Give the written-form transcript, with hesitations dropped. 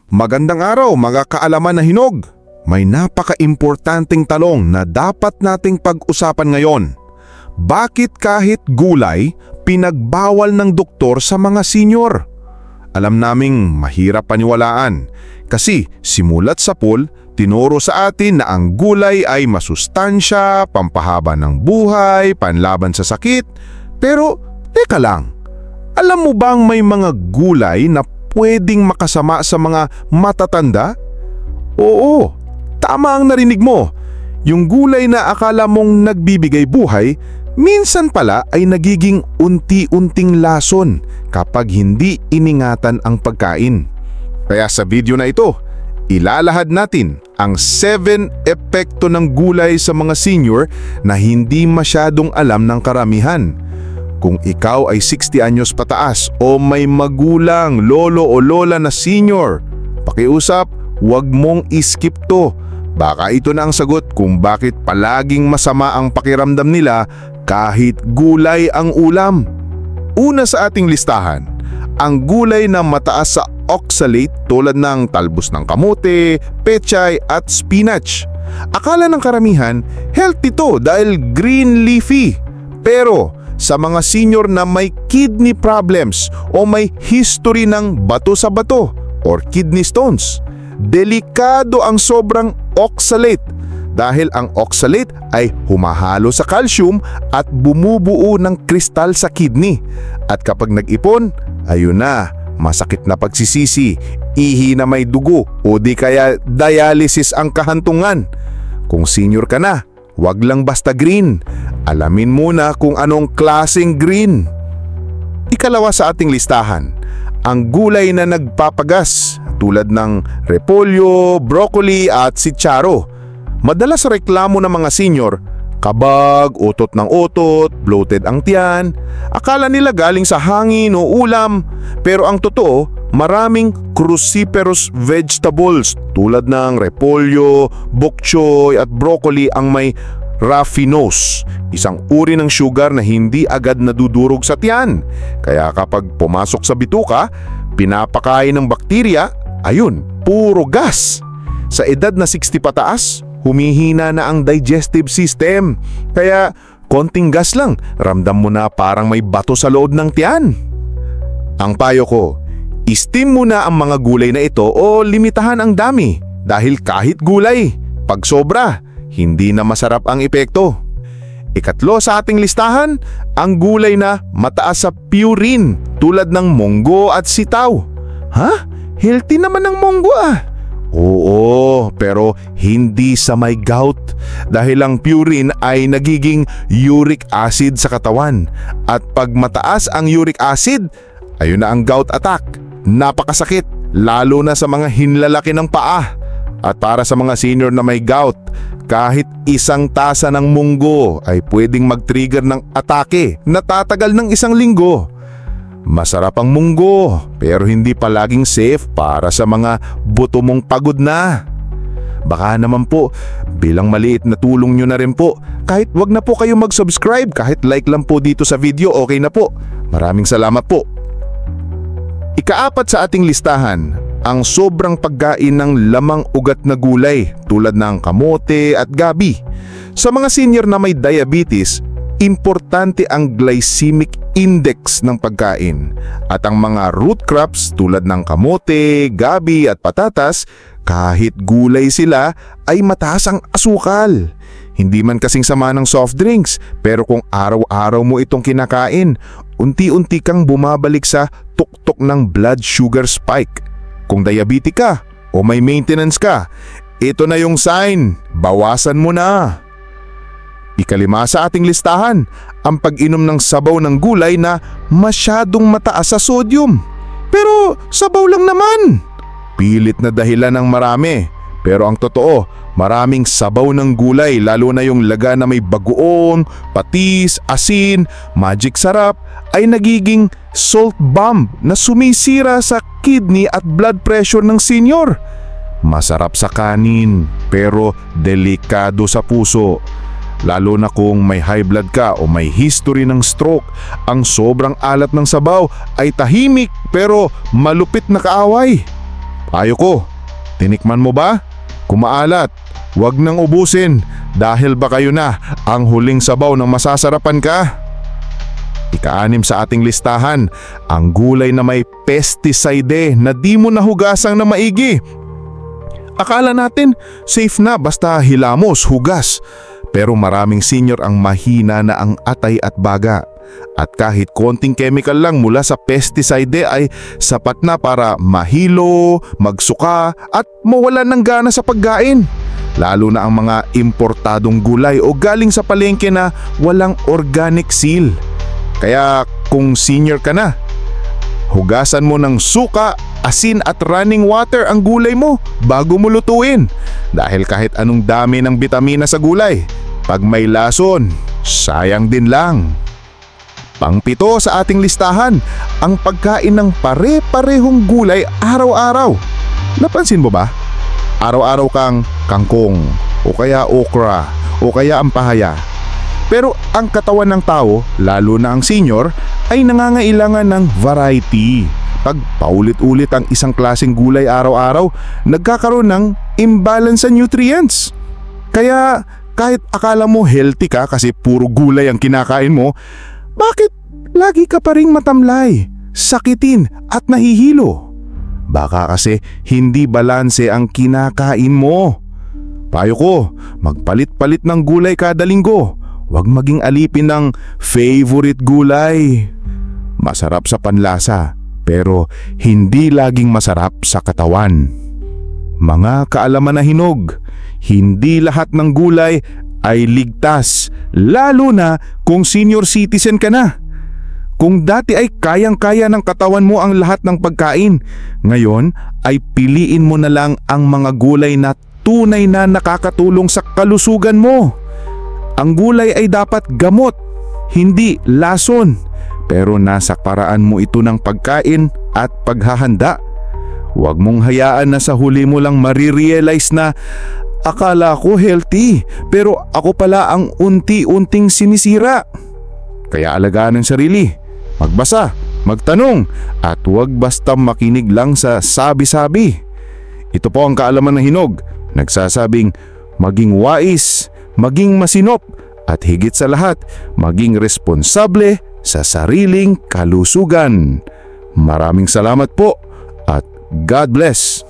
Magandang araw mga kaalaman na hinog. May napaka-importanteng talong na dapat nating pag-usapan ngayon. Bakit kahit gulay, pinagbawal ng doktor sa mga senior? Alam naming mahirap paniwalaan kasi simulat sa pool, tinuro sa atin na ang gulay ay masustansya, pampahaba ng buhay, panlaban sa sakit. Pero teka lang, alam mo bang may mga gulay na pwedeng makasama sa mga matatanda? Oo, tama ang narinig mo. Yung gulay na akala mong nagbibigay buhay, minsan pala ay nagiging unti-unting lason kapag hindi iningatan ang pagkain. Kaya sa video na ito, ilalahad natin ang 7 epekto ng gulay sa mga senior na hindi masyadong alam ng karamihan. Kung ikaw ay 60 anyos pataas o may magulang, lolo o lola na senior, pakiusap, huwag mong iskip to. Baka ito na ang sagot kung bakit palaging masama ang pakiramdam nila kahit gulay ang ulam. Una sa ating listahan, ang gulay na mataas sa oxalate tulad ng talbos ng kamote, pechay at spinach. Akala ng karamihan, healthy to dahil green leafy. Pero sa mga senior na may kidney problems o may history ng bato sa bato or kidney stones, delikado ang sobrang oxalate dahil ang oxalate ay humahalo sa calcium at bumubuo ng kristal sa kidney. At kapag nag-ipon, ayun na, masakit na pagsisisi, ihi na may dugo o di kaya dialysis ang kahantungan. Kung senior ka na, wag lang basta green. Alamin muna kung anong klaseng green. Ikalawa sa ating listahan, ang gulay na nagpapagas tulad ng repolyo, broccoli at sitsaro. Madalas sa reklamo ng mga senior, kabag, utot ng utot, bloated ang tiyan. Akala nila galing sa hangin o ulam, pero ang totoo, maraming cruciferous vegetables tulad ng repolyo, bok choy at broccoli ang may raffinose, isang uri ng sugar na hindi agad nadudurog sa tiyan. Kaya kapag pumasok sa bituka, pinapakain ng bakterya, ayun, puro gas. Sa edad na 60 pataas, humihina na ang digestive system. Kaya konting gas lang, ramdam mo na parang may bato sa loob ng tiyan. Ang payo ko, i-steam muna ang mga gulay na ito o limitahan ang dami dahil kahit gulay, pag sobra, hindi na masarap ang epekto. Ikatlo sa ating listahan, ang gulay na mataas sa purine tulad ng munggo at sitaw. Ha? Healthy naman ang munggo ah. Oo, pero hindi sa may gout dahil ang purine ay nagiging uric acid sa katawan. At pag mataas ang uric acid, ayun na ang gout attack. Napakasakit, lalo na sa mga hinlalaki ng paa. At para sa mga senior na may gout, kahit isang tasa ng munggo ay pwedeng mag-trigger ng atake na tatagal ng 1 linggo. Masarap ang munggo pero hindi palaging safe para sa mga buto mong pagod na. Baka naman po bilang maliit na tulong nyo na rin po, kahit wag na po kayo mag-subscribe, kahit like lang po dito sa video, okay na po. Maraming salamat po. Ikaapat sa ating listahan, ang sobrang pagkain ng lamang ugat na gulay tulad ng kamote at gabi. Sa mga senior na may diabetes, importante ang glycemic index ng pagkain. At ang mga root crops tulad ng kamote, gabi at patatas, kahit gulay sila ay mataas ang asukal. Hindi man kasing sama ng soft drinks, pero kung araw-araw mo itong kinakain, unti-unti kang bumabalik sa tuktok ng blood sugar spike. Kung diabetic ka o may maintenance ka, ito na yung sign, bawasan mo na. Ikalima sa ating listahan, ang pag-inom ng sabaw ng gulay na masyadong mataas sa sodium. Pero sabaw lang naman. Pilit na dahilan ng marami. Pero ang totoo, maraming sabaw ng gulay lalo na yung laga na may bagoong, patis, asin, magic sarap ay nagiging salt bomb na sumisira sa kidney at blood pressure ng senior. Masarap sa kanin pero delikado sa puso. Lalo na kung may high blood ka o may history ng stroke, ang sobrang alat ng sabaw ay tahimik pero malupit na kaaway. Payo ko, tinikman mo ba? Kumaalat, wag nang ubusin dahil ba kayo na ang huling sabaw ng masasarapan ka? Ika-6 sa ating listahan, ang gulay na may pesticide na di mo nahugasang na maigi. Akala natin safe na basta hilamos, hugas. Pero maraming senior ang mahina na ang atay at baga. At kahit konting chemical lang mula sa pesticide ay sapat na para mahilo, magsuka at mawalan ng gana sa pagkain. Lalo na ang mga importadong gulay o galing sa palengke na walang organic seal. Kaya kung senior ka na, hugasan mo ng suka, asin at running water ang gulay mo bago mo lutuin. Dahil kahit anong dami ng bitamina sa gulay, pag may lason, sayang din lang. Pang-7 sa ating listahan, ang pagkain ng pare-parehong gulay araw-araw. Napansin mo ba? Araw-araw kang kangkong, o kaya okra, o kaya ampahaya. Pero ang katawan ng tao, lalo na ang senior, ay nangangailangan ng variety. Pag paulit-ulit ang isang klaseng gulay araw-araw, nagkakaroon ng imbalance sa nutrients. Kaya kahit akala mo healthy ka kasi puro gulay ang kinakain mo, bakit lagi ka pa ring matamlay, sakitin at nahihilo? Baka kasi hindi balanse ang kinakain mo. Payo ko, magpalit-palit ng gulay kada linggo. Huwag maging alipin ng favorite gulay. Masarap sa panlasa, pero hindi laging masarap sa katawan. Mga kaalaman na hinog, hindi lahat ng gulay ay ligtas, lalo na kung senior citizen ka na. Kung dati ay kayang-kaya ng katawan mo ang lahat ng pagkain, ngayon ay piliin mo na lang ang mga gulay na tunay na nakakatulong sa kalusugan mo. Ang gulay ay dapat gamot, hindi lason. Pero nasa paraan mo ito ng pagkain at paghahanda. Huwag mong hayaan na sa huli mo lang marirealize na akala ko healthy pero ako pala ang unti-unting sinisira. Kaya alagaan ang sarili, magbasa, magtanong at huwag basta makinig lang sa sabi-sabi. Ito po ang kaalaman ng hinog, nagsasabing maging wais, maging masinop at higit sa lahat maging responsable sa sariling kalusugan. Maraming salamat po at God bless.